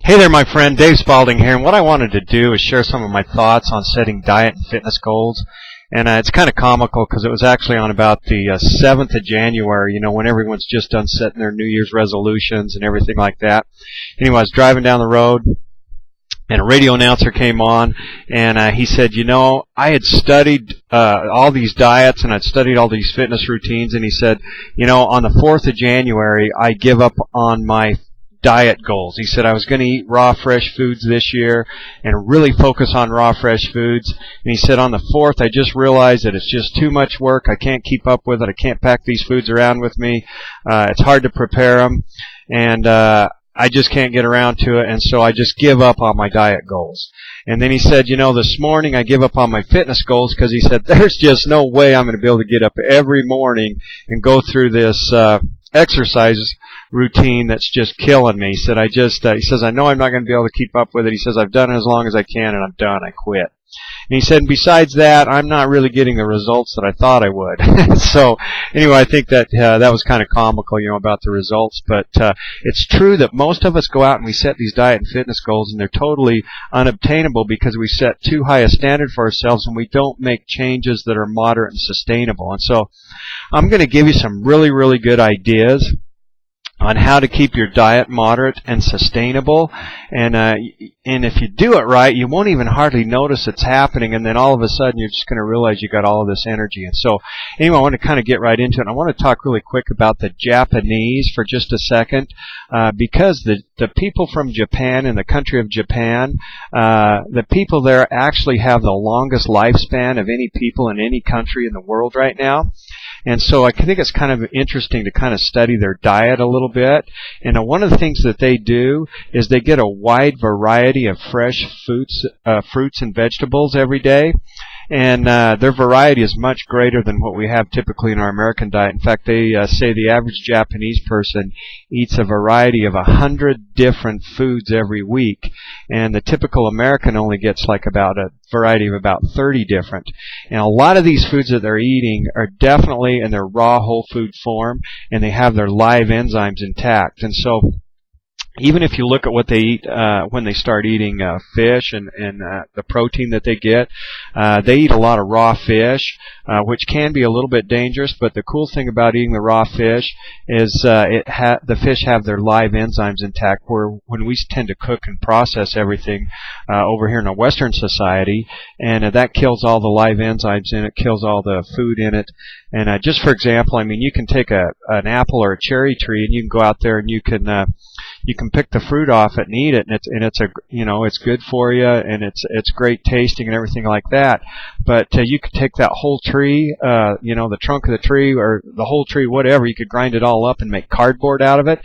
Hey there, my friend. Dave Spalding here, and what I wanted to do is share some of my thoughts on setting diet and fitness goals. And it's kind of comical because it was actually on about the 7th of January, when everyone's just done setting their New Year's resolutions and everything like that. Anyway, I was driving down the road, and a radio announcer came on, and he said, I had studied all these diets, and I'd studied all these fitness routines, and he said, on the 4th of January, I give up on my diet goals. He said I was going to eat raw, fresh foods this year and really focus on raw, fresh foods. And he said on the 4th, I just realized that it's just too much work. I can't keep up with it. I can't pack these foods around with me. It's hard to prepare them. And I just can't get around to it. And so I just give up on my diet goals. And then he said, this morning I give up on my fitness goals because he said there's just no way I'm going to be able to get up every morning and go through this exercise routine that's just killing me. He said, he says, I know I'm not going to be able to keep up with it. He says, I've done it as long as I can and I'm done. I quit. And he said, and besides that, I'm not really getting the results that I thought I would. So anyway, I think that that was kind of comical, about the results. But it's true that most of us go out and we set these diet and fitness goals and they're totally unobtainable because we set too high a standard for ourselves and we don't make changes that are moderate and sustainable. And so I'm going to give you some really, really good ideas on how to keep your diet moderate and sustainable, and if you do it right, you won't even hardly notice it's happening, and then all of a sudden you're just going to realize you got all of this energy. And so, anyway, I want to kind of get right into it. I want to talk really quick about the Japanese for just a second, because the people from Japan, in the country of Japan, the people there actually have the longest lifespan of any people in any country in the world right now. And so I think it's kind of interesting to kind of study their diet a little bit. And one of the things that they do is they get a wide variety of fresh fruits and vegetables every day. And their variety is much greater than what we have typically in our American diet. In fact, they say the average Japanese person eats a variety of 100 different foods every week. And the typical American only gets like about a variety of about 30 different. And a lot of these foods that they're eating are definitely in their raw whole food form, and they have their live enzymes intact. And so even if you look at what they eat when they start eating fish and the protein that they get, they eat a lot of raw fish, which can be a little bit dangerous. But the cool thing about eating the raw fish is the fish have their live enzymes intact, where when we tend to cook and process everything over here in a Western society, and that kills all the live enzymes in it, kills all the food in it. And just for example, you can take an apple or a cherry tree, and you can go out there and you can pick the fruit off it and eat it, and it's good for you, and it's great tasting and everything like that. But you could take that whole tree, the trunk of the tree or the whole tree, whatever. You could grind it all up and make cardboard out of it,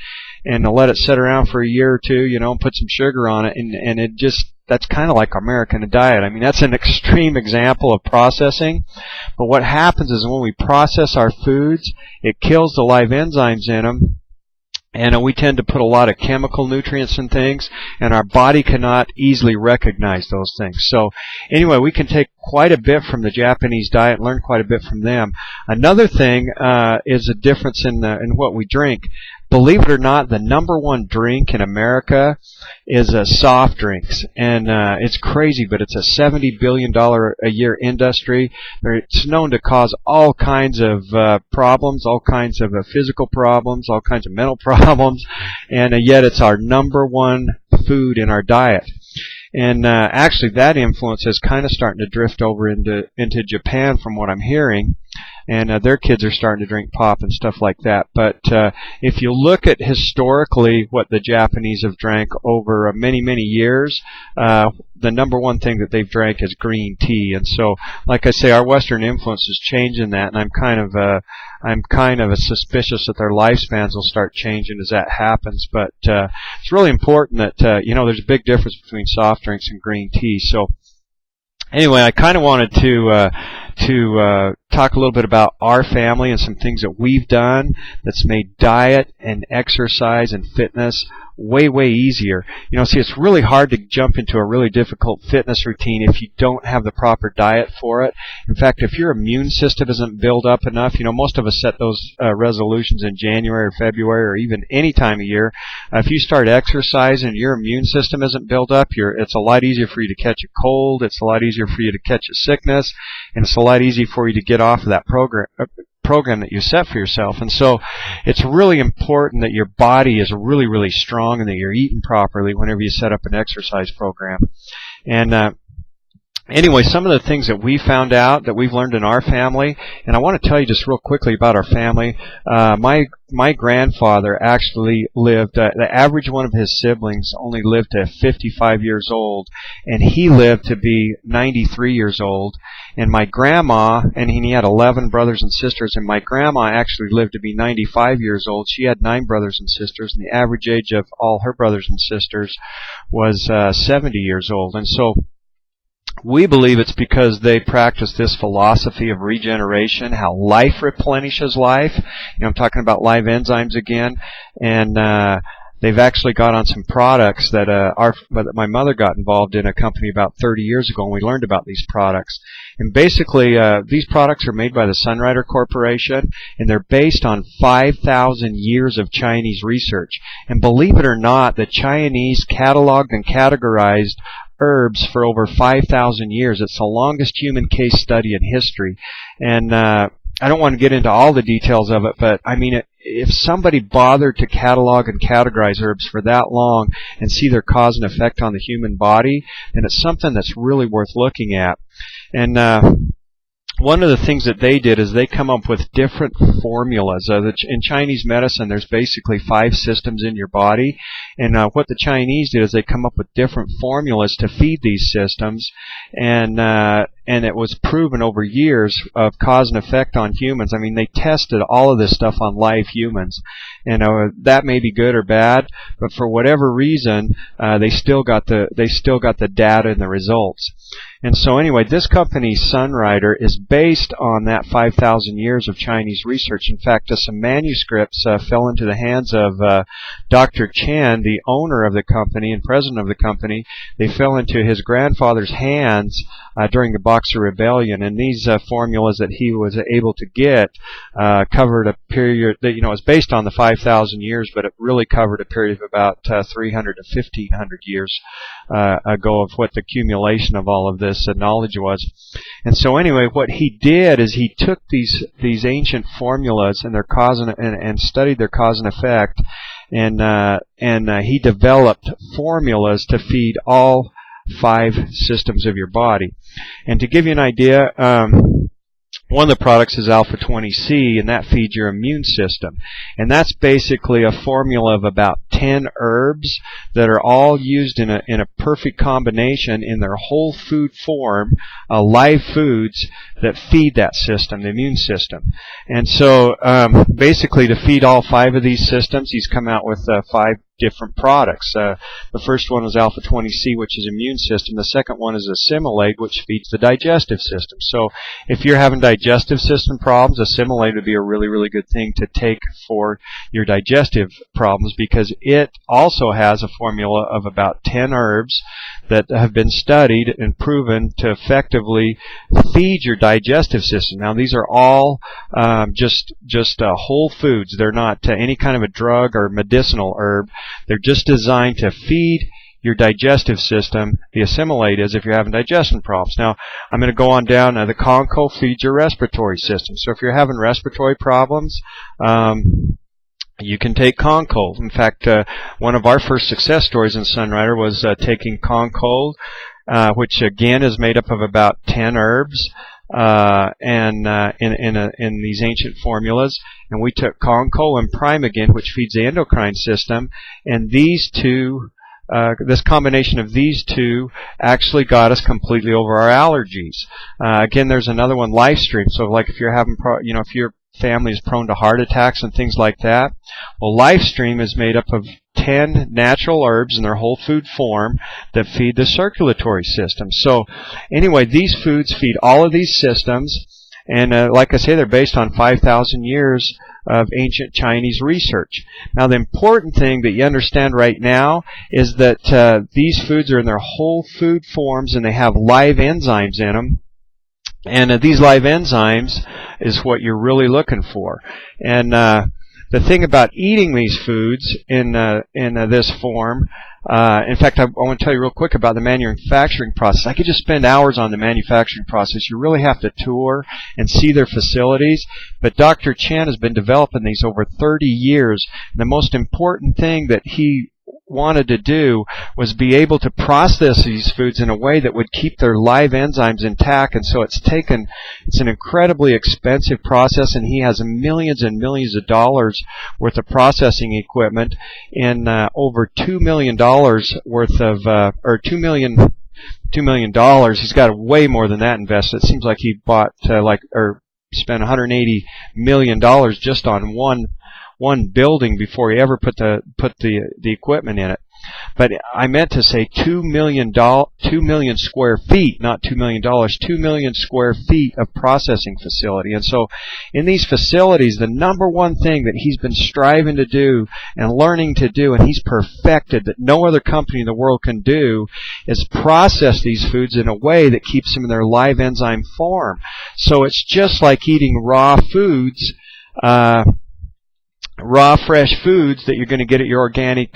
and let it sit around for a year or two, and put some sugar on it, and it just. That's kind of like American diet. That's an extreme example of processing. But what happens is when we process our foods, it kills the live enzymes in them. And we tend to put a lot of chemical nutrients in things, and our body cannot easily recognize those things. So anyway, we can take quite a bit from the Japanese diet, learn quite a bit from them. Another thing is a difference in what we drink. Believe it or not, the number one drink in America is soft drinks. And it's crazy, but it's a $70 billion a year industry. It's known to cause all kinds of problems, all kinds of physical problems, all kinds of mental problems, and yet it's our number one food in our diet. And actually that influence is kind of starting to drift over into Japan from what I'm hearing. And their kids are starting to drink pop and stuff like that. But if you look at historically what the Japanese have drank over many, many years, the number one thing that they've drank is green tea. And so, like I say, our Western influence is changing that, and I'm kind of suspicious that their lifespans will start changing as that happens. But it's really important that there's a big difference between soft drinks and green tea. So anyway, I kind of wanted to talk a little bit about our family and some things that we've done that's made diet and exercise and fitness way, way easier. See, it's really hard to jump into a really difficult fitness routine if you don't have the proper diet for it. In fact, if your immune system isn't built up enough, most of us set those resolutions in January or February or even any time of year. If you start exercising and your immune system isn't built up, it's a lot easier for you to catch a cold, it's a lot easier for you to catch a sickness, and it's a lot easier for you to get off of that program that you set for yourself. And so it's really important that your body is really, really strong and that you're eating properly whenever you set up an exercise program. And anyway, some of the things that we found out that we've learned in our family, and I want to tell you just real quickly about our family. My grandfather actually lived, the average one of his siblings only lived to 55 years old, and he lived to be 93 years old. And my grandma, and he had 11 brothers and sisters, and my grandma actually lived to be 95 years old. She had 9 brothers and sisters, and the average age of all her brothers and sisters was 70 years old. And so we believe it's because they practice this philosophy of regeneration, how life replenishes life. I'm talking about live enzymes again. And they've actually got on some products that my mother got involved in a company about 30 years ago, and we learned about these products. And basically, these products are made by the Sunrider Corporation, and they're based on 5,000 years of Chinese research. And believe it or not, the Chinese cataloged and categorized herbs for over 5,000 years. It's the longest human case study in history. And I don't want to get into all the details of it, but I mean, if somebody bothered to catalog and categorize herbs for that long and see their cause and effect on the human body, then it's something that's really worth looking at. And one of the things that they did is they come up with different formulas. In Chinese medicine, there's basically 5 systems in your body. And what the Chinese did is they come up with different formulas to feed these systems. And it was proven over years of cause and effect on humans. I mean, they tested all of this stuff on live humans. And that may be good or bad, but for whatever reason, they still got the data and the results. And so anyway, this company, Sunrider, is based on that 5,000 years of Chinese research. In fact, some manuscripts fell into the hands of Dr. Chen, the owner of the company and president of the company. They fell into his grandfather's hands during the Boxer Rebellion, and these formulas that he was able to get covered a period that, was based on the 5,000 years, but it really covered a period of about 300 to 1,500 years ago of what the accumulation of all of this knowledge was. And so anyway, what he did is he took these ancient formulas and their cause and studied their cause and effect, and he developed formulas to feed all 5 systems of your body. And to give you an idea, one of the products is Alpha 20C, and that feeds your immune system. And that's basically a formula of about 10 herbs that are all used in a perfect combination in their whole food form, live foods that feed that system, the immune system. And so basically to feed all 5 of these systems, he's come out with 5 different products. The first one is Alpha 20C, which is immune system. The second one is Assimilate, which feeds the digestive system. So if you're having digestive system problems, Assimilate would be a really, really good thing to take for your digestive problems, because it also has a formula of about 10 herbs that have been studied and proven to effectively feed your digestive system. Now, these are all just whole foods. They're not any kind of a drug or medicinal herb. They're just designed to feed your digestive system. The Assimilate is if you're having digestion problems. Now, I'm going to go on down. The Conco feeds your respiratory system. So if you're having respiratory problems, you can take Conco. In fact, one of our first success stories in Sunrider was taking Conco, which again is made up of about 10 herbs. In these ancient formulas, and we took Conco and Primegan, which feeds the endocrine system, and these two, this combination of these two actually got us completely over our allergies. Again, there's another one, Lifestream. So, like if you're having, if your family is prone to heart attacks and things like that, well, Lifestream is made up of 10 natural herbs in their whole food form that feed the circulatory system. So anyway, these foods feed all of these systems, and like I say, they're based on 5,000 years of ancient Chinese research. Now, the important thing that you understand right now is that these foods are in their whole food forms, and they have live enzymes in them. And these live enzymes is what you're really looking for. And the thing about eating these foods in this form, in fact, I want to tell you real quick about the manufacturing process. I could just spend hours on the manufacturing process. You really have to tour and see their facilities. But Dr. Chen has been developing these over 30 years. And the most important thing that he wanted to do was be able to process these foods in a way that would keep their live enzymes intact. And so it's an incredibly expensive process, and he has millions and millions of dollars worth of processing equipment and over $2 million worth of, or $2 million. He's got way more than that invested. It seems like he bought spent $180 million just on one building before he ever put the equipment in it. But I meant to say 2 million square feet, not $2 million, 2 million square feet of processing facility. And so in these facilities, the number one thing that he's been striving to do and learning to do, and he's perfected that no other company in the world can do, is process these foods in a way that keeps them in their live enzyme form. So it's just like eating raw foods, raw fresh foods that you're going to get at your organic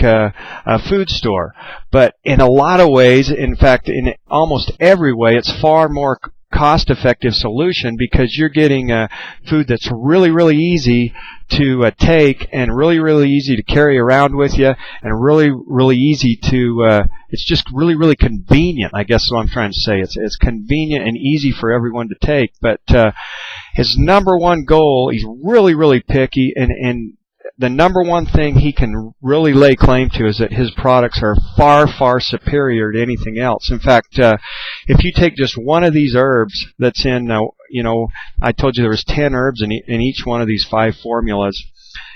food store. But in a lot of ways, in fact, in almost every way, it's far more cost-effective solution because you're getting food that's really, really easy to take and really, really easy to carry around with you and really, really easy to, it's just really, really convenient, I guess is what I'm trying to say. It's convenient and easy for everyone to take. But his number one goal, he's really, really picky, and the number one thing he can really lay claim to is that his products are far, far superior to anything else. In fact, if you take just one of these herbs that's in, I told you there was 10 herbs in each one of these 5 formulas,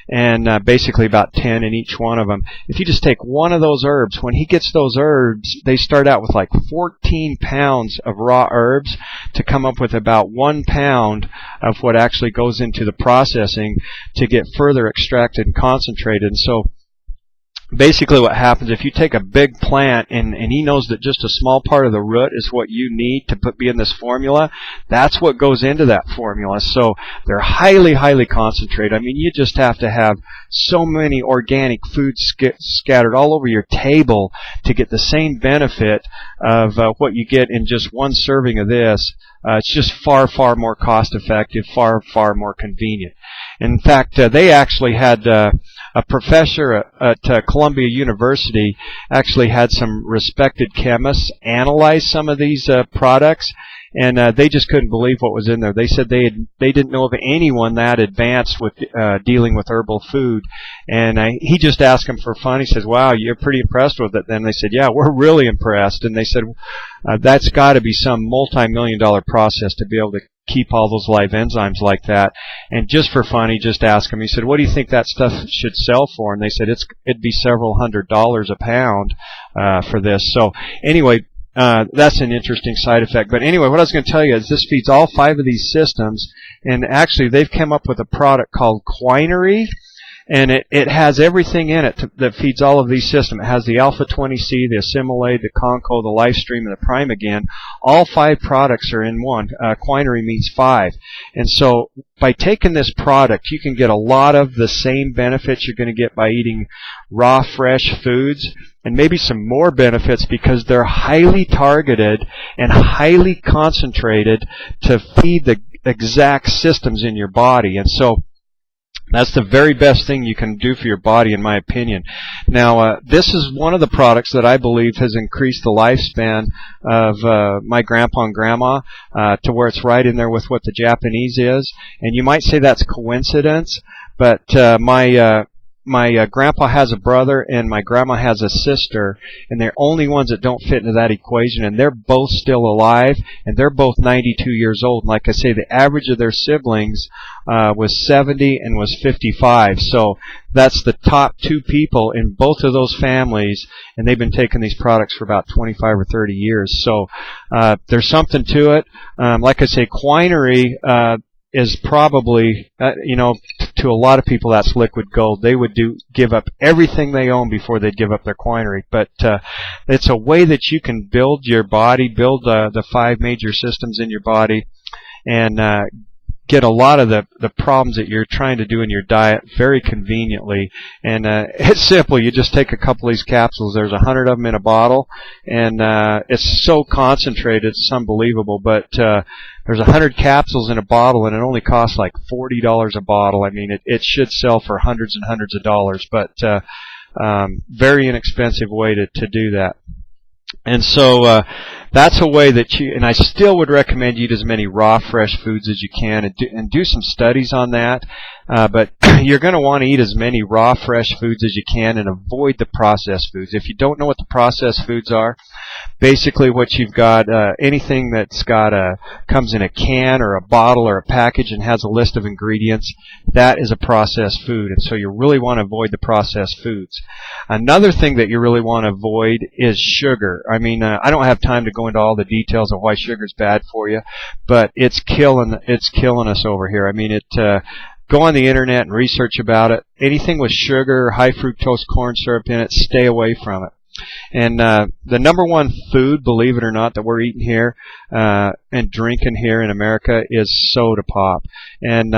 and basically about 10 in each one of them. If you just take one of those herbs, when he gets those herbs, they start out with like 14 pounds of raw herbs to come up with about 1 pound of what actually goes into the processing to get further extracted and concentrated. And so basically what happens, if you take a big plant and he knows that just a small part of the root is what you need to be in this formula, that's what goes into that formula. So they're highly, highly concentrated. I mean, you just have to have so many organic foods scattered all over your table to get the same benefit of what you get in just one serving of this. It's just far, far more cost-effective, far, far more convenient. In fact, they actually had a professor at Columbia University actually had some respected chemists analyze some of these products, and they just couldn't believe what was in there. They said they didn't know of anyone that advanced with dealing with herbal food. And he just asked them for fun. He says, "Wow, you're pretty impressed with it." Then they said, "Yeah, we're really impressed." And they said, "That's got to be some multi-million-dollar process to be able to keep all those live enzymes like that." And just for fun, he just asked them, he said, "What do you think that stuff should sell for?" And they said, it'd be several $100s a pound for this. So anyway, that's an interesting side effect. But anyway, what I was going to tell you is this feeds all 5 of these systems, and actually they've come up with a product called Quinery. And it has everything in it that feeds all of these systems. It has the alpha-20C, the assimilate, the Conco, the LifeStream, and the Prime-Again. All 5 products are in one. Quinery means 5. And so by taking this product, you can get a lot of the same benefits you're going to get by eating raw, fresh foods, and maybe some more benefits because they're highly targeted and highly concentrated to feed the exact systems in your body. And so that's the very best thing you can do for your body, in my opinion. Now, this is one of the products that I believe has increased the lifespan of my grandpa and grandma to where it's right in there with what the Japanese is. And you might say that's coincidence, but my grandpa has a brother and my grandma has a sister, and they're only ones that don't fit into that equation, and they're both still alive, and they're both 92 years old. And like I say, the average of their siblings was 70 and was 55. So that's the top 2 people in both of those families, and they've been taking these products for about 25 or 30 years. So there's something to it. Like I say, Quinery, is probably, to a lot of people that's liquid gold. They would give up everything they own before they'd give up their coinery. But it's a way that you can build your body, build the 5 major systems in your body, and get a lot of the problems that you're trying to do in your diet very conveniently. And it's simple. You just take a couple of these capsules. There's 100 of them in a bottle, and it's so concentrated, it's unbelievable. But there's 100 capsules in a bottle, and it only costs like $40 a bottle. I mean, it should sell for hundreds and hundreds of dollars, but very inexpensive way to do that. And so that's a way that and I still would recommend you eat as many raw, fresh foods as you can, and do some studies on that. But you're going to want to eat as many raw, fresh foods as you can and avoid the processed foods. If you don't know what the processed foods are, basically what you've got, anything that's comes in a can or a bottle or a package and has a list of ingredients, that is a processed food. And so you really want to avoid the processed foods. Another thing that you really want to avoid is sugar. I mean, I don't have time to go into all the details of why sugar is bad for you, but it's killing us over here. I mean, go on the internet and research about it. Anything with sugar, high fructose corn syrup in it, stay away from it. And the number one food, believe it or not, that we're eating here and drinking here in America is soda pop. And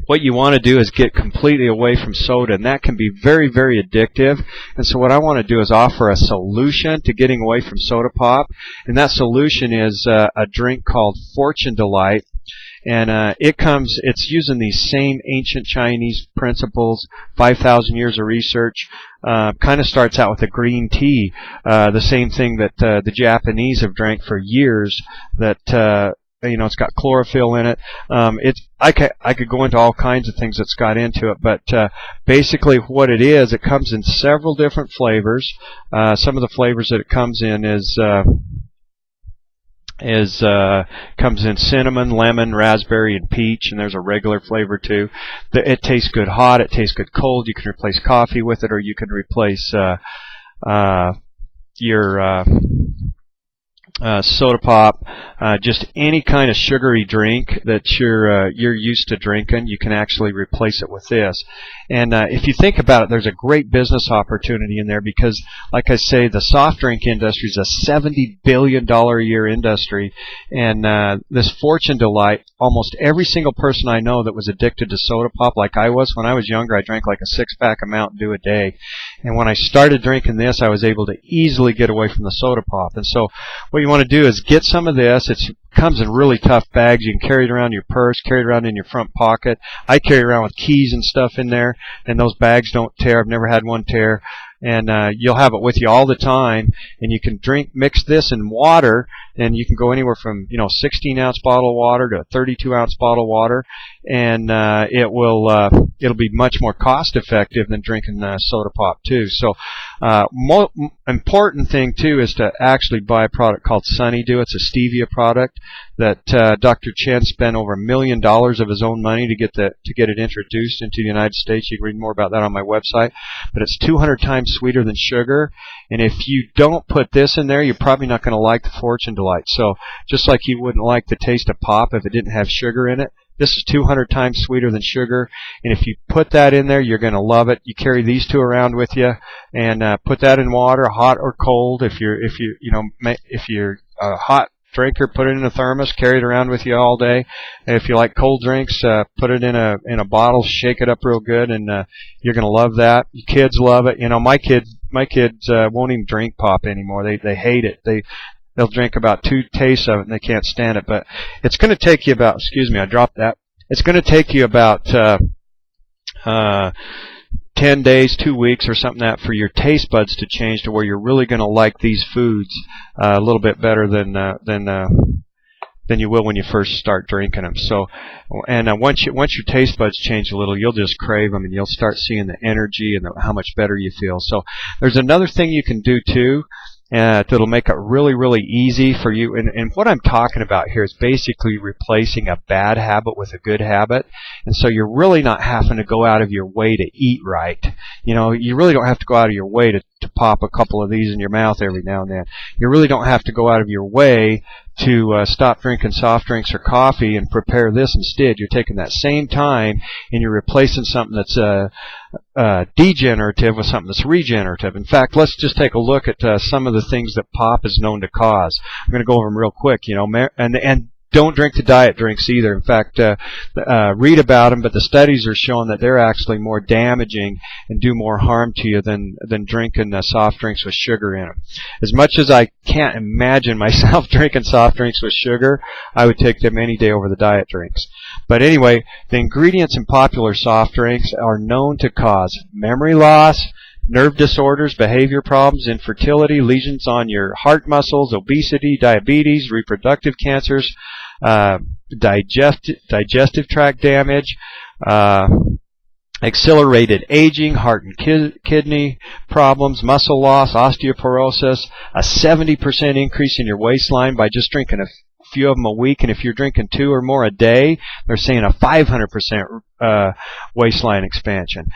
what you want to do is get completely away from soda, and that can be very, very addictive. And so what I want to do is offer a solution to getting away from soda pop, and that solution is a drink called Fortune Delight. And it's using these same ancient Chinese principles, 5,000 years of research. Kind of starts out with a green tea, the same thing that the Japanese have drank for years. That it's got chlorophyll in it. I could go into all kinds of things that's got into it, but basically what it is, it comes in several different flavors. Some of the flavors that it comes in comes in cinnamon, lemon, raspberry, and peach, and there's a regular flavor too. It tastes good hot, it tastes good cold. You can replace coffee with it, or you can replace your soda pop, just any kind of sugary drink that you're used to drinking. You can actually replace it with this. And if you think about it, there's a great business opportunity in there because, like I say, the soft drink industry is a $70 billion a year industry. And this Fortune Delight, almost every single person I know that was addicted to soda pop, like I was when I was younger, I drank like a 6-pack of Mountain Dew a day. And when I started drinking this, I was able to easily get away from the soda pop. And so what you want to do is get some of this. It comes in really tough bags. You can carry it around your purse, carry it around in your front pocket. I carry it around with keys and stuff in there, and those bags don't tear. I've never had one tear. And you'll have it with you all the time, and you can mix this in water, and you can go anywhere from 16-ounce bottle of water to a 32-ounce bottle of water, and it'll be much more cost effective than drinking soda pop too. So important thing too is to actually buy a product called Sunnydew. It's a stevia product that Dr. Chen spent over $1 million of his own money to get it introduced into the United States. You can read more about that on my website. But it's 200 times sweeter than sugar, and if you don't put this in there, you're probably not going to like the Fortune Delight. So just like you wouldn't like the taste of pop if it didn't have sugar in it, this is 200 times sweeter than sugar, and if you put that in there, you're going to love it. You carry these two around with you, and put that in water, hot or cold. If you're a hot drinker, put it in a thermos, carry it around with you all day. And if you like cold drinks, put it in a bottle, shake it up real good, and you're going to love that. Your kids love it. My kids won't even drink pop anymore. They hate it. They'll drink about 2 tastes of it and they can't stand it. But it's going to take you about, I dropped that. It's going to take you about 10 days, 2 weeks or something like that for your taste buds to change to where you're really going to like these foods a little bit better than you will when you first start drinking them. So, and once your taste buds change a little, you'll just crave them and you'll start seeing the energy and how much better you feel. So there's another thing you can do too. That'll make it really, really easy for you. And what I'm talking about here is basically replacing a bad habit with a good habit. And so you're really not having to go out of your way to eat right. You really don't have to go out of your way to pop a couple of these in your mouth every now and then. you really don't have to go out of your way to stop drinking soft drinks or coffee and prepare this instead. You're taking that same time and you're replacing something that's degenerative with something that's regenerative. In fact, let's just take a look at some of the things that pop is known to cause. I'm going to go over them real quick, and don't drink the diet drinks either. In fact, read about them, but the studies are showing that they're actually more damaging and do more harm to you than drinking soft drinks with sugar in them. As much as I can't imagine myself drinking soft drinks with sugar, I would take them any day over the diet drinks. But anyway, the ingredients in popular soft drinks are known to cause memory loss, nerve disorders, behavior problems, infertility, lesions on your heart muscles, obesity, diabetes, reproductive cancers, digestive tract damage, accelerated aging, heart and kidney problems, muscle loss, osteoporosis, a 70% increase in your waistline by just drinking a few of them a week, and if you're drinking 2 or more a day, they're saying a 500% waistline expansion.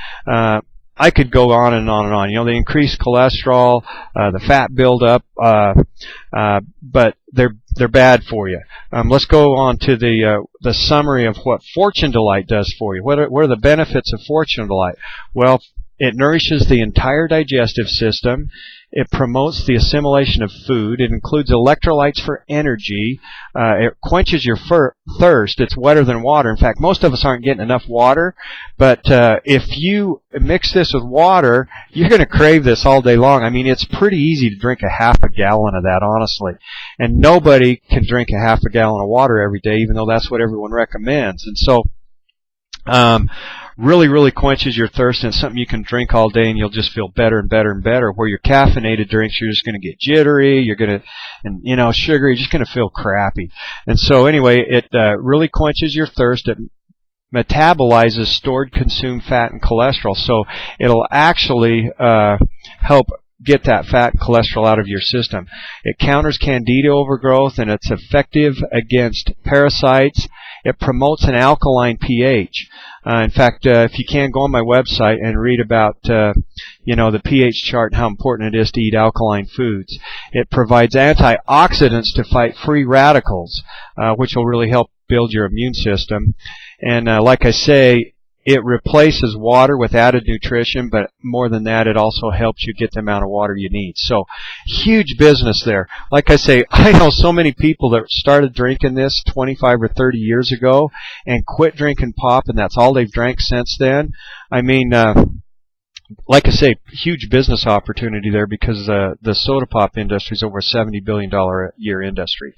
I could go on and on and on. The increased cholesterol, the fat buildup, but they're bad for you. Let's go on to the summary of what Fortune Delight does for you. What are the benefits of Fortune Delight? Well, it nourishes the entire digestive system. It promotes the assimilation of food. It includes electrolytes for energy. It quenches your thirst. It's wetter than water. In fact, most of us aren't getting enough water, but if you mix this with water, you're going to crave this all day long. I mean, it's pretty easy to drink a half a gallon of that, honestly. And nobody can drink a half a gallon of water every day, even though that's what everyone recommends. And so really, really quenches your thirst, and it's something you can drink all day and you'll just feel better and better and better. Where your caffeinated drinks, you're just going to get jittery, and sugary, you're just going to feel crappy. And so anyway, it really quenches your thirst. It metabolizes stored consumed fat and cholesterol, so it'll actually help get that fat and cholesterol out of your system. It counters candida overgrowth, and it's effective against parasites. It promotes an alkaline pH. In fact, if you can, go on my website and read about the pH chart and how important it is to eat alkaline foods. It provides antioxidants to fight free radicals, which will really help build your immune system. And like I say, it replaces water with added nutrition, but more than that, it also helps you get the amount of water you need. So, huge business there. Like I say, I know so many people that started drinking this 25 or 30 years ago and quit drinking pop, and that's all they've drank since then. I mean, like I say, huge business opportunity there because the soda pop industry is over a $70 billion a year industry.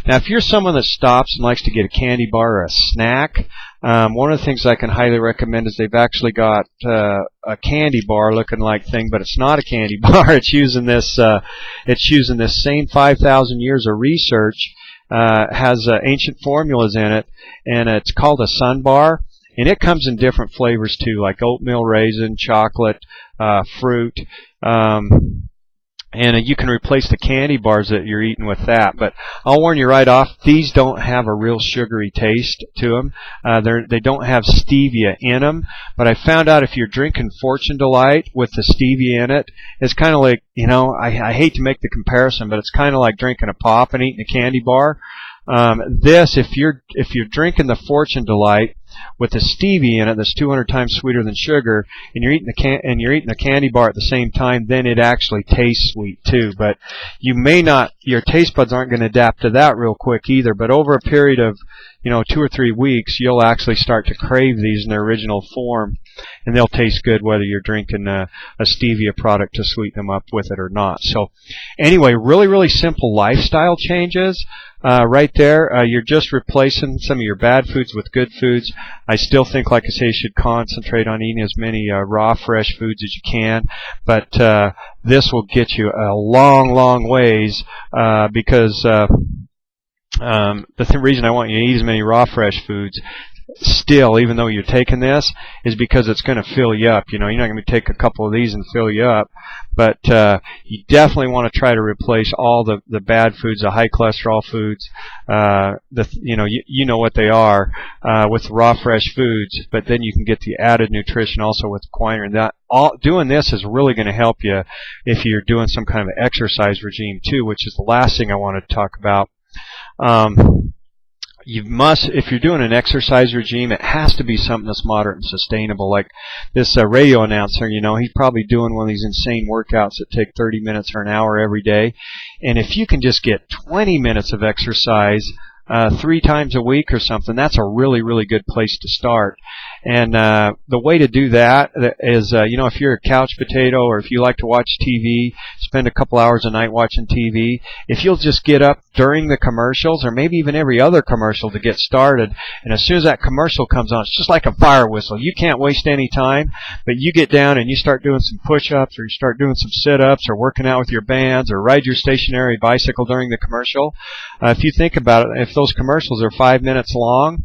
Now, if you're someone that stops and likes to get a candy bar or a snack, one of the things I can highly recommend is they've actually got a candy bar looking like thing, but it's not a candy bar. It's using this same 5,000 years of research. Has ancient formulas in it, and it's called a Sun Bar. And it comes in different flavors too, like oatmeal raisin, chocolate, fruit, and you can replace the candy bars that you're eating with that. But I'll warn you right off, these don't have a real sugary taste to them. They don't have stevia in them. But I found out if you're drinking Fortune Delight with the stevia in it, it's kind of like, I hate to make the comparison, but it's kind of like drinking a pop and eating a candy bar. If you're drinking the Fortune Delight with the stevia in it, that's 200 times sweeter than sugar, and you're eating the candy bar at the same time, then it actually tastes sweet too. But your taste buds aren't going to adapt to that real quick either. But over a period of 2 or 3 weeks, you'll actually start to crave these in their original form, and they'll taste good whether you're drinking a stevia product to sweeten them up with it or not. So anyway, really, really simple lifestyle changes. Right there, you're just replacing some of your bad foods with good foods. I still think, like I say, you should concentrate on eating as many raw, fresh foods as you can. But this will get you a long, long ways because The reason I want you to eat as many raw fresh foods still, even though you're taking this, is because it's going to fill you up. You know, you're not going to take a couple of these and fill you up, but you definitely want to try to replace all the bad foods, the high cholesterol foods. You know what they are, with raw fresh foods. But then you can get the added nutrition also with quinine. And doing this is really going to help you if you're doing some kind of exercise regime too, which is the last thing I wanted to talk about. If you're doing an exercise regime, it has to be something that's moderate and sustainable. Like this radio announcer, you know, he's probably doing one of these insane workouts that take 30 minutes or an hour every day. And if you can just get 20 minutes of exercise 3 times a week or something, that's a really, really good place to start. And the way to do that is, if you're a couch potato, or if you like to watch TV, spend a couple hours a night watching TV, if you'll just get up during the commercials, or maybe even every other commercial to get started, and as soon as that commercial comes on, it's just like a fire whistle. You can't waste any time, but you get down and you start doing some push-ups, or you start doing some sit-ups, or working out with your bands, or ride your stationary bicycle during the commercial. If you think about it, if those commercials are 5 minutes long,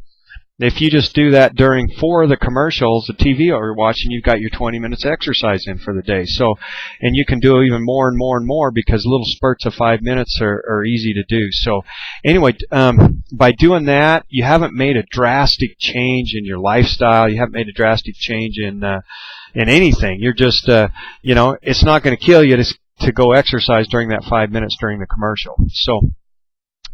if you just do that during 4 of the commercials, the TV you're watching, you've got your 20 minutes exercise in for the day. So, and you can do even more and more and more, because little spurts of 5 minutes are easy to do. So anyway, by doing that, you haven't made a drastic change in your lifestyle. You haven't made a drastic change in anything. You're just, it's not going to kill you to go exercise during that 5 minutes during the commercial. So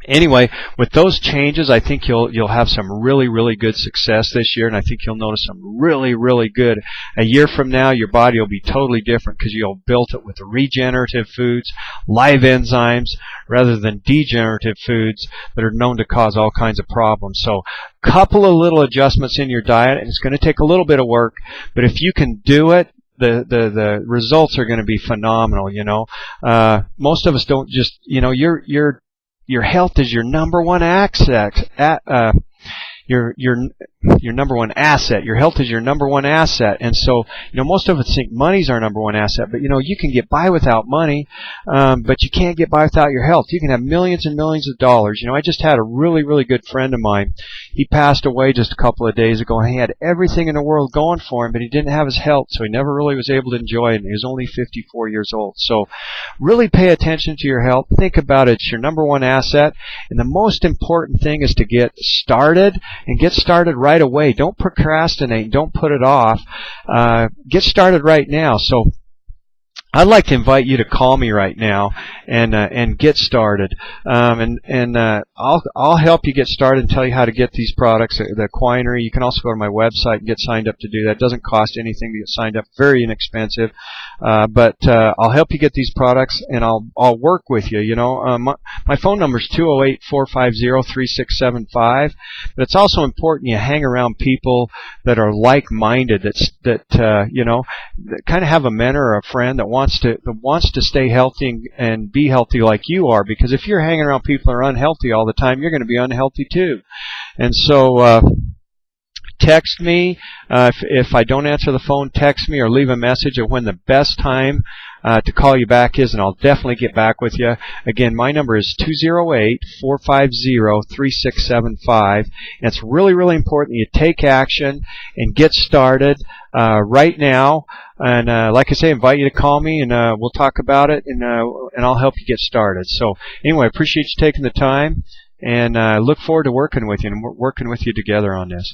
anyway, with those changes, I think you'll have some really, really good success this year, and I think you'll notice some really, really good. A year from now, your body will be totally different, because you'll have built it with regenerative foods, live enzymes, rather than degenerative foods that are known to cause all kinds of problems. So a couple of little adjustments in your diet, and it's going to take a little bit of work, but if you can do it, the results are going to be phenomenal. Most of us don't just, your health is your number one asset. Your number one asset. Your health is your number one asset. And so, most of us think money's our number one asset, but you can get by without money, but you can't get by without your health. You can have millions and millions of dollars. I just had a really, really good friend of mine. He passed away just a couple of days ago, and he had everything in the world going for him, but he didn't have his health, so he never really was able to enjoy it. And he was only 54 years old. So really pay attention to your health. Think about it. It's your number one asset. And the most important thing is to get started, and get started right away. Don't procrastinate. Don't put it off. Get started right now. So I'd like to invite you to call me right now and get started. I'll help you get started and tell you how to get these products, the Quinery. You can also go to my website and get signed up to do that. It doesn't cost anything to get signed up. Very inexpensive. But I'll help you get these products, and I'll work with you. My phone number is 208-450-3675. But it's also important you hang around people that are like-minded, that kind of have a mentor or a friend that wants to stay healthy and be healthy like you are. Because if you're hanging around people that are unhealthy all the time, you're going to be unhealthy too. And so text me. If I don't answer the phone, text me or leave a message of when the best time to call you back is, and I'll definitely get back with you. Again, my number is 208-450-3675. And it's really, really important you take action and get started right now. And like I say, I invite you to call me, and we'll talk about it, and I'll help you get started. So anyway, I appreciate you taking the time, and look forward to working with you and working with you together on this.